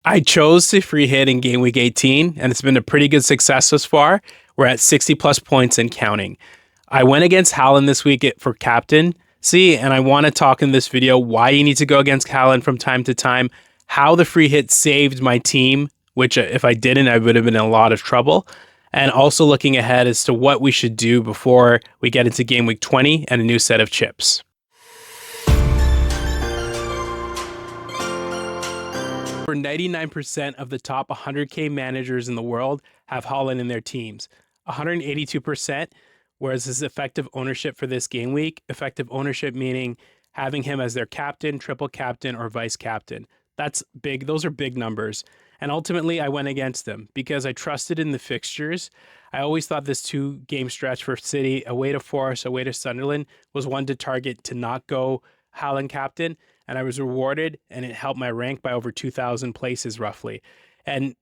I chose to free hit in game week 18, and it's been a pretty good success so far. We're at 60 plus points and counting. I went against Haaland this week for captain. See, and I want to talk in this video why you need to go against Haaland from time to time, how the free hit saved my team, which if I didn't, I would have been in a lot of trouble, and also looking ahead as to what we should do before we get into game week 20 and a new set of chips. For 99% of the top 100K managers in the world have Haaland in their teams. 182%, whereas his effective ownership for this game week, effective ownership meaning having him as their captain, triple captain, or vice captain. That's big. Those are big numbers. And ultimately, I went against them because I trusted in the fixtures. I always thought this 2-game stretch for City, away to Forest, away to Sunderland, was one to target to not go Haaland captain. And I was rewarded, and it helped my rank by over 2,000 places roughly. And,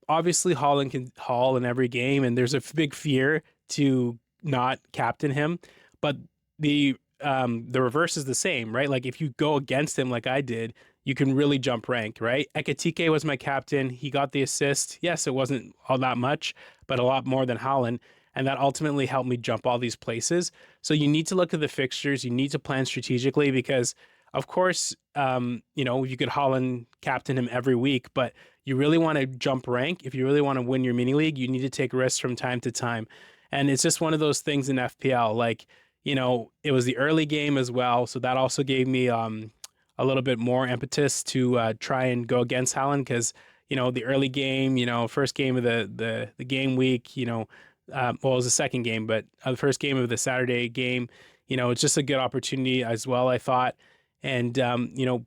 obviously Haaland can haul in every game, and there's a big fear to not captain him. But the reverse is the same, right? Like if you go against him like I did, you can really jump rank, right? Ekitike was my captain. He got the assist. Yes, it wasn't all that much, but a lot more than Haaland. And that ultimately helped me jump all these places. So you need to look at the fixtures. You need to plan strategically because, of course, you could Haaland captain him every week, but you really want to jump rank. If you really want to win your mini league, you need to take risks from time to time. And it's just one of those things in FPL. Like, it was the early game as well. So that also gave me a little bit more impetus to try and go against Haaland because, the early game, first game of the game week, well, it was the second game, but the first game of the Saturday game, it's just a good opportunity as well, I thought. And,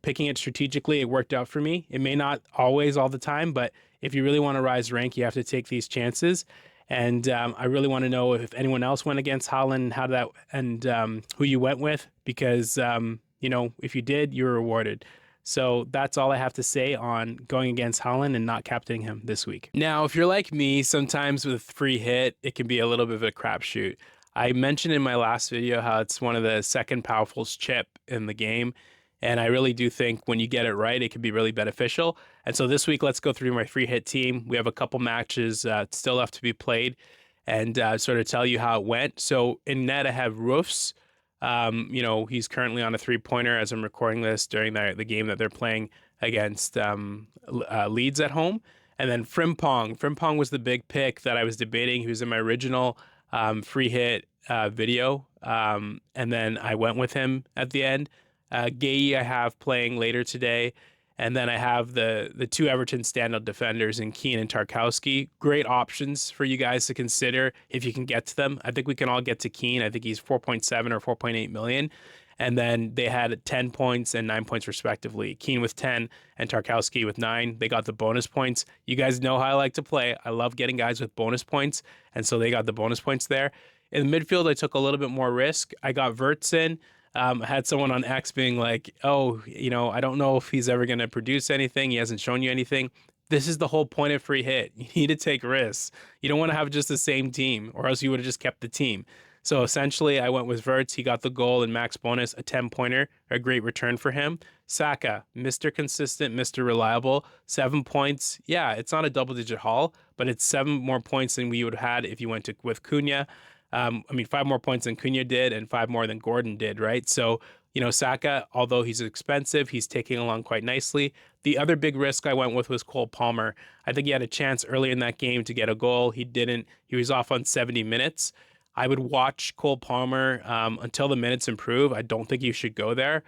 picking it strategically, it worked out for me. It may not always all the time, but if you really want to rise rank, you have to take these chances. And I really want to know if anyone else went against Haaland, and who you went with, because, if you did, you were rewarded. So that's all I have to say on going against Haaland and not captaining him this week. Now, if you're like me, sometimes with free hit, it can be a little bit of a crapshoot. I mentioned in my last video how it's one of the second powerful chip in the game. And I really do think when you get it right, it can be really beneficial. And so this week, let's go through my free hit team. We have a couple matches still left to be played and sort of tell you how it went. So in net, I have Roofs. He's currently on a 3-pointer as I'm recording this during the game that they're playing against Leeds at home. And then Frimpong. Frimpong was the big pick that I was debating. He was in my original free hit video. And then I went with him at the end. Gay I have playing later today. And then I have the two Everton standout defenders in Keane and Tarkowski. Great options for you guys to consider if you can get to them. I think we can all get to Keane. I think he's 4.7 or 4.8 million. And then they had 10 points and 9 points respectively. Keane with 10 and Tarkowski with 9. They got the bonus points. You guys know how I like to play. I love getting guys with bonus points. And so they got the bonus points there. In the midfield, I took a little bit more risk. I got Verts in. I had someone on X being like, oh, I don't know if he's ever going to produce anything. He hasn't shown you anything. This is the whole point of free hit. You need to take risks. You don't want to have just the same team or else you would have just kept the team. So essentially, I went with Verts. He got the goal and max bonus, a 10-pointer, a great return for him. Saka, Mr. Consistent, Mr. Reliable, 7 points. Yeah, it's not a double-digit haul, but it's 7 more points than we would have had if you went with Cunha. 5 more points than Cunha did and 5 more than Gordon did, right? So, Saka, although he's expensive, he's taking along quite nicely. The other big risk I went with was Cole Palmer. I think he had a chance early in that game to get a goal. He didn't. He was off on 70 minutes. I would watch Cole Palmer until the minutes improve. I don't think you should go there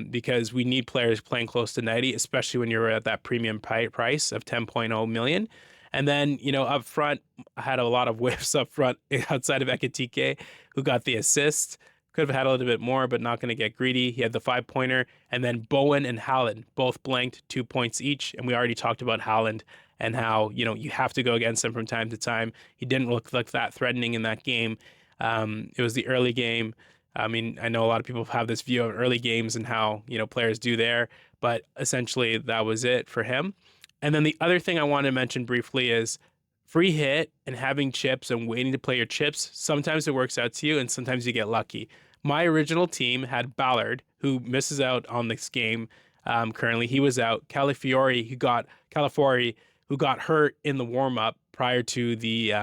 because we need players playing close to 90, especially when you're at that premium price of 10.0 million. And then, up front, I had a lot of whiffs up front outside of Ekitike, who got the assist. Could have had a little bit more, but not going to get greedy. He had the 5-pointer. And then Bowen and Haaland both blanked 2 points each. And we already talked about Haaland and how, you have to go against him from time to time. He didn't look like that threatening in that game. It was the early game. I know a lot of people have this view of early games and how, players do there. But essentially, that was it for him. And then the other thing I want to mention briefly is free hit and having chips and waiting to play your chips. Sometimes it works out to you and sometimes you get lucky. My original team had Ballard, who misses out on this game currently. He was out. Calafiori, who got hurt in the warm up prior to the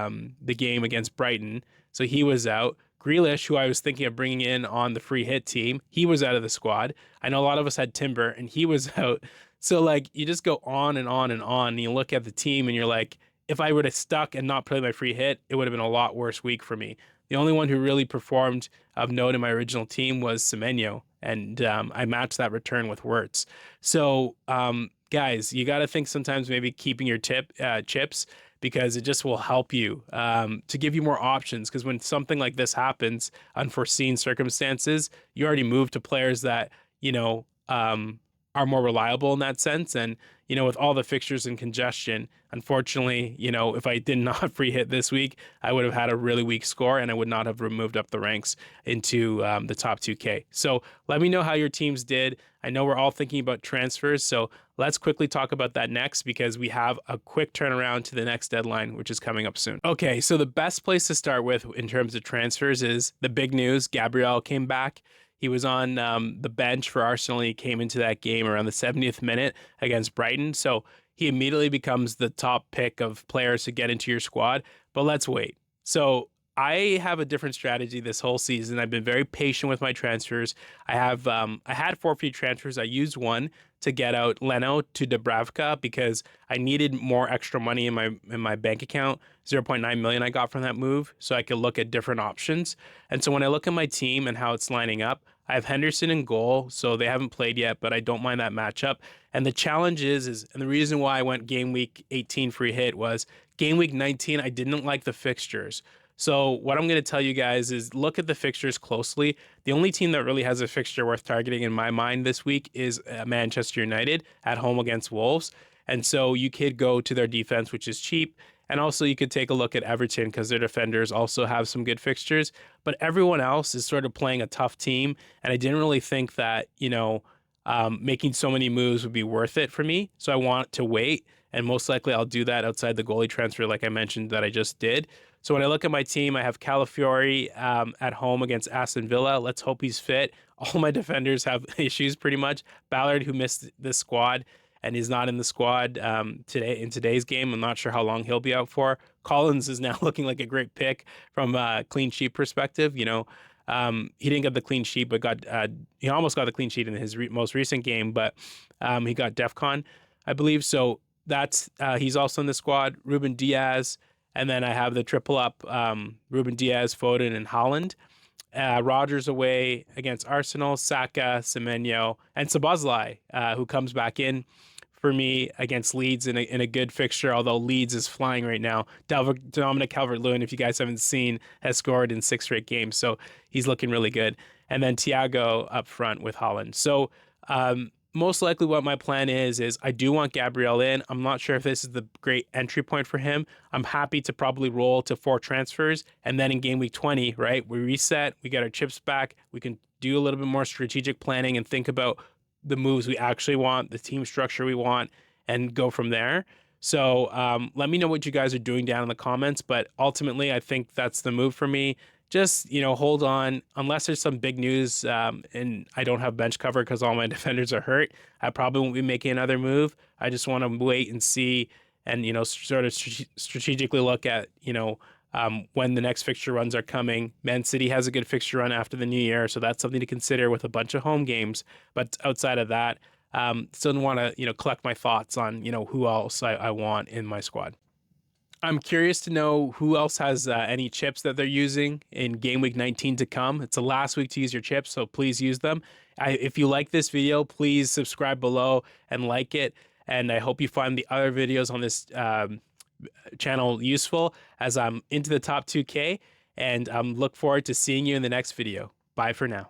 game against Brighton, so he was out. Grealish, who I was thinking of bringing in on the free hit team, he was out of the squad. I know a lot of us had Timber, and he was out. So like you just go on and on and on, and you look at the team, and you're like, if I would have stuck and not played my free hit, it would have been a lot worse week for me. The only one who really performed of note in my original team was Semenyo, and I matched that return with Wirtz. So, guys, you got to think sometimes maybe keeping your chips, because it just will help you to give you more options. Because when something like this happens, unforeseen circumstances, you already move to players that are more reliable in that sense. And with all the fixtures and congestion, unfortunately, if I did not free hit this week, I would have had a really weak score, and I would not have moved up the ranks into the top 2K. So let me know how your teams did. I know we're all thinking about transfers, so let's quickly talk about that next, because we have a quick turnaround to the next deadline, which is coming up soon. Okay, so the best place to start with in terms of transfers is the big news. Gabriel came back. He was on the bench for Arsenal. He came into that game around the 70th minute against Brighton. So he immediately becomes the top pick of players to get into your squad. But let's wait. So I have a different strategy this whole season. I've been very patient with my transfers. I had 4 free transfers. I used one to get out Leno to Dubravka because I needed more extra money in my bank account. 0.9 million I got from that move, so I could look at different options. And so when I look at my team and how it's lining up, I have Henderson in goal, so they haven't played yet, but I don't mind that matchup. And the challenge is and the reason why I went game week 18 free hit was game week 19, I didn't like the fixtures. So what I'm going to tell you guys is look at the fixtures closely. The only team that really has a fixture worth targeting in my mind this week is Manchester United at home against Wolves. And so you could go to their defense, which is cheap. And also you could take a look at Everton because their defenders also have some good fixtures. But everyone else is sort of playing a tough team. And I didn't really think that, making so many moves would be worth it for me. So I want to wait. And most likely I'll do that outside the goalie transfer, like I mentioned, that I just did. So when I look at my team, I have Calafiori at home against Aston Villa. Let's hope he's fit. All my defenders have issues pretty much. Ballard, who missed this squad and is not in the squad today in today's game. I'm not sure how long he'll be out for. Collins is now looking like a great pick from a clean sheet perspective. He didn't get the clean sheet, but he almost got the clean sheet in his most recent game, but he got DEFCON, I believe. So that's he's also in the squad. Ruben Diaz. And then I have the triple up, Ruben Diaz, Foden, and Haaland. Rodgers away against Arsenal, Saka, Semenyo, and Szoboszlai, who comes back in for me against Leeds in a good fixture, although Leeds is flying right now. Dominic Calvert-Lewin, if you guys haven't seen, has scored in 6 straight games, so he's looking really good. And then Thiago up front with Haaland. So most likely what my plan is I do want Gabriel in. I'm not sure if this is the great entry point for him. I'm happy to probably roll to 4 transfers. And then in game week 20, right, we reset, we get our chips back. We can do a little bit more strategic planning and think about the moves we actually want, the team structure we want, and go from there. So let me know what you guys are doing down in the comments. But ultimately, I think that's the move for me. Just, hold on. Unless there's some big news and I don't have bench cover because all my defenders are hurt, I probably won't be making another move. I just want to wait and see and, sort of strategically look at, when the next fixture runs are coming. Man City has a good fixture run after the new year, so that's something to consider with a bunch of home games. But outside of that, still want to, collect my thoughts on, who else I want in my squad. I'm curious to know who else has any chips that they're using in game week 19 to come. It's the last week to use your chips, so please use them. If you like this video, please subscribe below and like it. And I hope you find the other videos on this channel useful as I'm into the top 2K. And look forward to seeing you in the next video. Bye for now.